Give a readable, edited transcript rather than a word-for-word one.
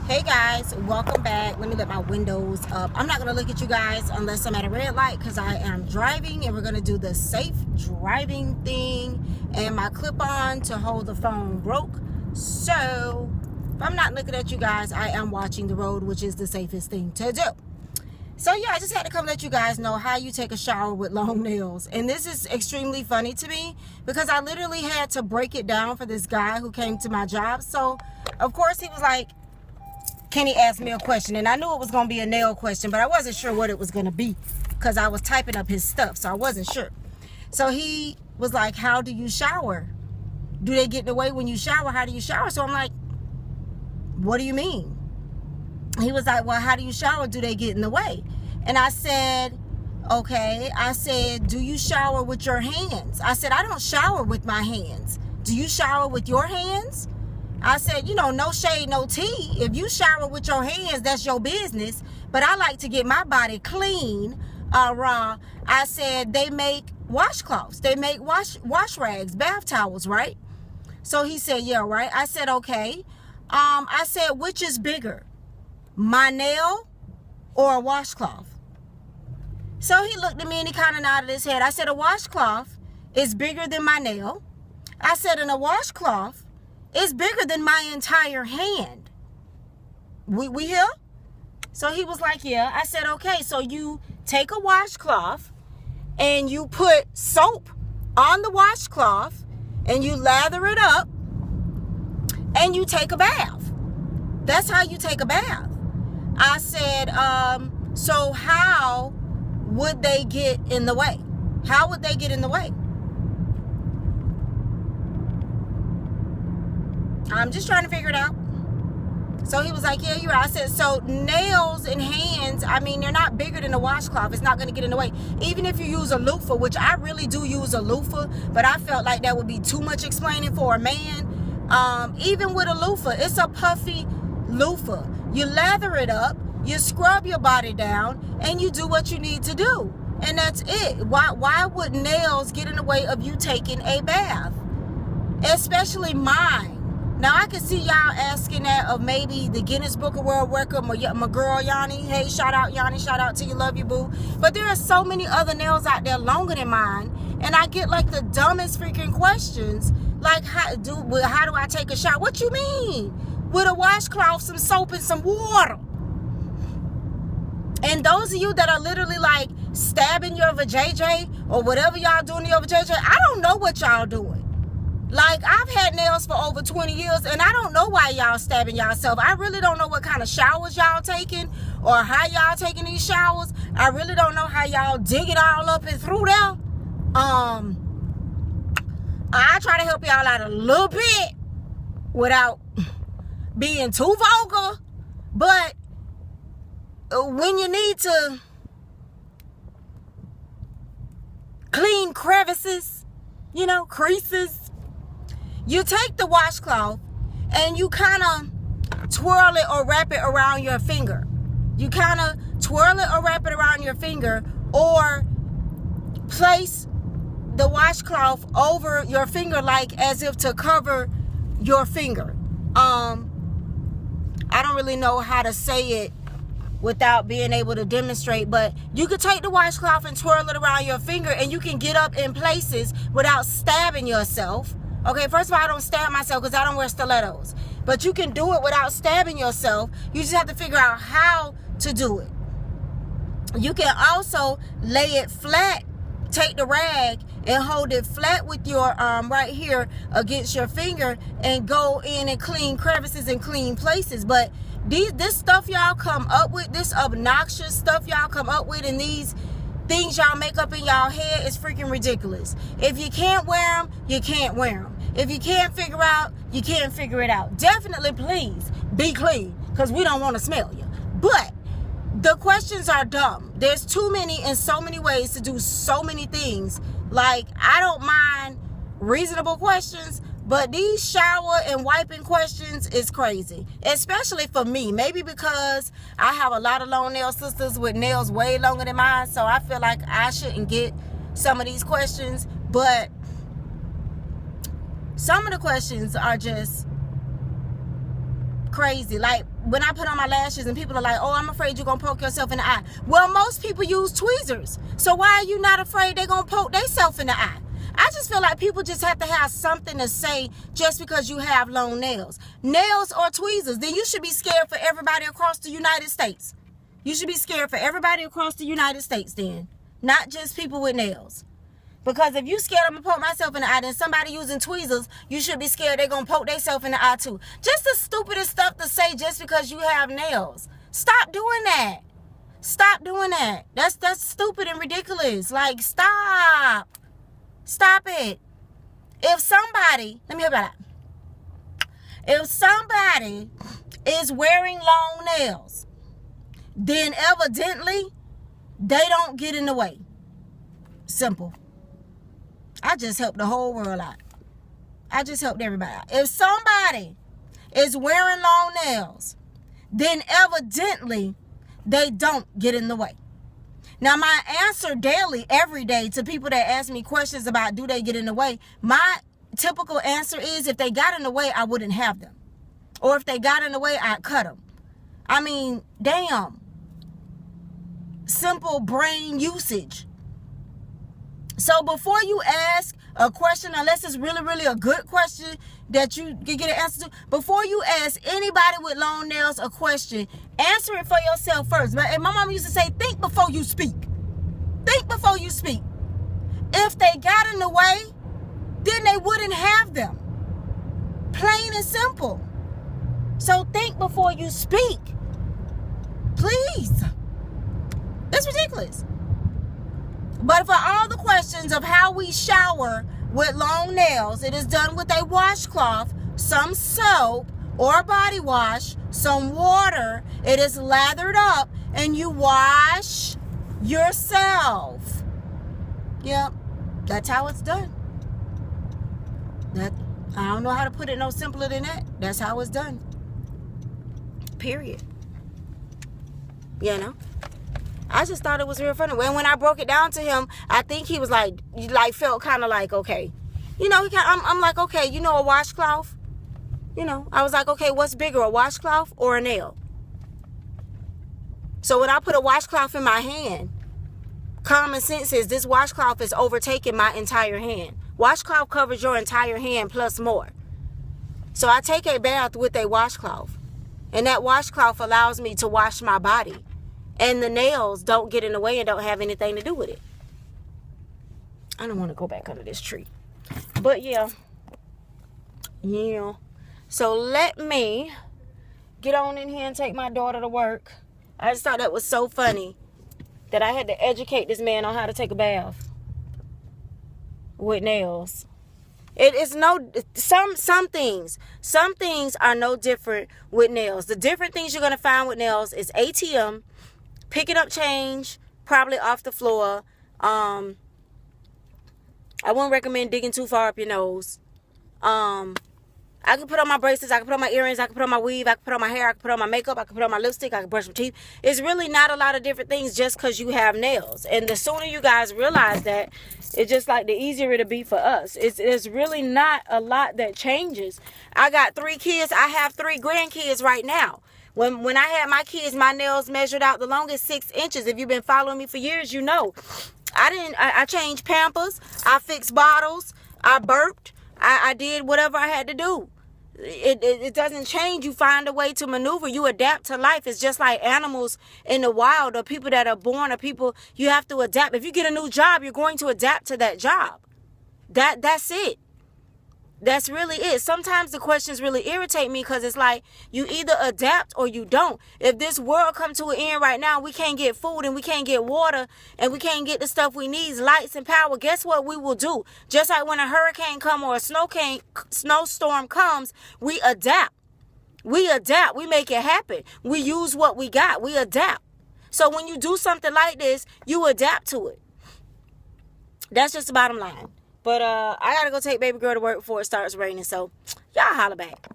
Hey guys, welcome back. Let me let my windows up. I'm not gonna look at you guys unless I'm at a red light because I am driving and we're gonna do the safe driving thing, and my clip-on to hold the phone broke. So if I'm not looking at you guys, I am watching the road, which is the safest thing to do. So yeah, I just had to come let you guys know how you take a shower with long nails. And this is extremely funny to me because I literally had to break it down for this guy who came to my job. So of course he was like, can he ask me a question? And I knew it was going to be a nail question, but I wasn't sure what it was going to be because I was typing up his stuff, so I wasn't sure. So he was like, how do you shower? Do they get in the way when you shower? How do you shower? So I'm like, what do you mean? He was like, well, how do you shower? Do they get in the way? And I said, okay. I said, do you shower with your hands? I said, I don't shower with my hands. Do you shower with your hands? I said, you know, no shade, no tea. If you shower with your hands, that's your business. But I like to get my body clean, raw. I said, they make washcloths. They make wash rags, bath towels, right? So he said, yeah, right. I said, okay. I said, which is bigger, my nail or a washcloth? So he looked at me and he kind of nodded his head. I said, a washcloth is bigger than my nail. I said, and a washcloth is bigger than my entire hand. We here? So he was like, yeah. I said, okay, so you take a washcloth and you put soap on the washcloth and you lather it up and you take a bath. That's how you take a bath. I said, so how would they get in the way? How would they get in the way? I'm just trying to figure it out. So he was like, yeah, you're right. I said, so nails and hands, I mean, they're not bigger than a washcloth. It's not going to get in the way. Even if you use a loofah, which I really do use a loofah, but I felt like that would be too much explaining for a man. Even with a loofah, it's a puffy loofah. You lather it up, you scrub your body down, and you do what you need to do. And that's it. Why would nails get in the way of you taking a bath? Especially mine. Now, I can see y'all asking that of maybe the Guinness Book of World Record, my girl, Yanni. Hey, shout out, Yanni. Shout out to you. Love you, boo. But there are so many other nails out there longer than mine. And I get, like, the dumbest freaking questions. Like, how do I take a shower? What you mean? With a washcloth, some soap, and some water. And those of you that are literally, like, stabbing your vajayjay or whatever y'all doing to your vajayjay, I don't know what y'all doing. Like, I've had nails for over 20 years, and I don't know why y'all stabbing y'allself. I really don't know what kind of showers y'all taking or how y'all taking these showers. I really don't know how y'all dig it all up and through there. I try to help y'all out a little bit without being too vulgar, but when you need to clean crevices, you know, creases, you take the washcloth and you kind of twirl it or wrap it around your finger. You kind of twirl it or wrap it around your finger, or place the washcloth over your finger, like as if to cover your finger. I don't really know how to say it without being able to demonstrate, but you could take the washcloth and twirl it around your finger, and you can get up in places without stabbing yourself. Okay, first of all, I don't stab myself because I don't wear stilettos. But you can do it without stabbing yourself. You just have to figure out how to do it. You can also lay it flat. Take the rag and hold it flat with your right here against your finger and go in and clean crevices and clean places. But this stuff y'all come up with, this obnoxious stuff y'all come up with, and these things y'all make up in y'all head is freaking ridiculous. If you can't wear them, you can't wear them. If you can't figure out, you can't figure it out. Definitely, please, be clean, because we don't want to smell you. But the questions are dumb. There's too many and so many ways to do so many things. Like, I don't mind reasonable questions, but these shower and wiping questions is crazy, especially for me. Maybe because I have a lot of long nail sisters with nails way longer than mine, so I feel like I shouldn't get some of these questions. But some of the questions are just crazy. Like when I put on my lashes and people are like, oh, I'm afraid you're gonna poke yourself in the eye. Well, most people use tweezers, so why are you not afraid they're gonna poke themselves in the eye? I just feel like people just have to have something to say just because you have long nails. Nails or tweezers, then you should be scared for everybody across the United States. You should be scared for everybody across the United States then, not just people with nails. Because if you scared I'm gonna poke myself in the eye, then somebody using tweezers, you should be scared they're gonna poke themselves in the eye too. Just the stupidest stuff to say just because you have nails. Stop doing that. Stop doing that. That's stupid and ridiculous. Like, stop. Stop it. If somebody, let me hear about that. If somebody is wearing long nails, then evidently they don't get in the way. Simple. I just helped the whole world out. I just helped everybody out. If somebody is wearing long nails, then evidently they don't get in the way. Now, my answer daily, every day, to people that ask me questions about do they get in the way, my typical answer is if they got in the way, I wouldn't have them. Or if they got in the way, I'd cut them. I mean, damn. Simple brain usage. So before you ask a question, unless it's really, really a good question that you can get an answer to, before you ask anybody with long nails a question, answer it for yourself first. And my mom used to say, think before you speak. Think before you speak. If they got in the way, then they wouldn't have them. Plain and simple. So think before you speak. Please. That's ridiculous. But for all the questions of how we shower with long nails, it is done with a washcloth, some soap or body wash, some water. It is lathered up and you wash yourself. Yep, that's how it's done. I don't know how to put it no simpler than that. That's how it's done. Period. You know? I just thought it was real funny. When I broke it down to him, I think he was like felt kind of like, okay. You know, I'm like, okay, you know, a washcloth? You know, I was like, okay, what's bigger, a washcloth or a nail? So when I put a washcloth in my hand, common sense is this washcloth is overtaking my entire hand. Washcloth covers your entire hand plus more. So I take a bath with a washcloth. And that washcloth allows me to wash my body. And the nails don't get in the way and don't have anything to do with it. I don't want to go back under this tree. But yeah. Yeah. So let me get on in here and take my daughter to work. I just thought that was so funny that I had to educate this man on how to take a bath with nails. It is some things are no different with nails. The different things you're going to find with nails is ATM, picking up change, probably off the floor. I wouldn't recommend digging too far up your nose. I can put on my bracelets, I can put on my earrings, I can put on my weave, I can put on my hair, I can put on my makeup, I can put on my lipstick, I can brush my teeth. It's really not a lot of different things just because you have nails. And the sooner you guys realize that, it's just like the easier it'll be for us. It's really not a lot that changes. I got 3 kids. I have 3 grandkids right now. When I had my kids, my nails measured out the longest 6 inches. If you've been following me for years, you know. I changed Pampers. I fixed bottles. I burped. I did whatever I had to do. It doesn't change. You find a way to maneuver. You adapt to life. It's just like animals in the wild or people that are born or people, you have to adapt. If you get a new job, you're going to adapt to that job. That's it. That's really it. Sometimes the questions really irritate me because it's like you either adapt or you don't. If this world come to an end right now, we can't get food and we can't get water and we can't get the stuff we need, lights and power. Guess what we will do? Just like when a hurricane come or a snowstorm comes, we adapt. We adapt. We make it happen. We use what we got. We adapt. So when you do something like this, you adapt to it. That's just the bottom line. But I gotta go take baby girl to work before it starts raining. So y'all holla back.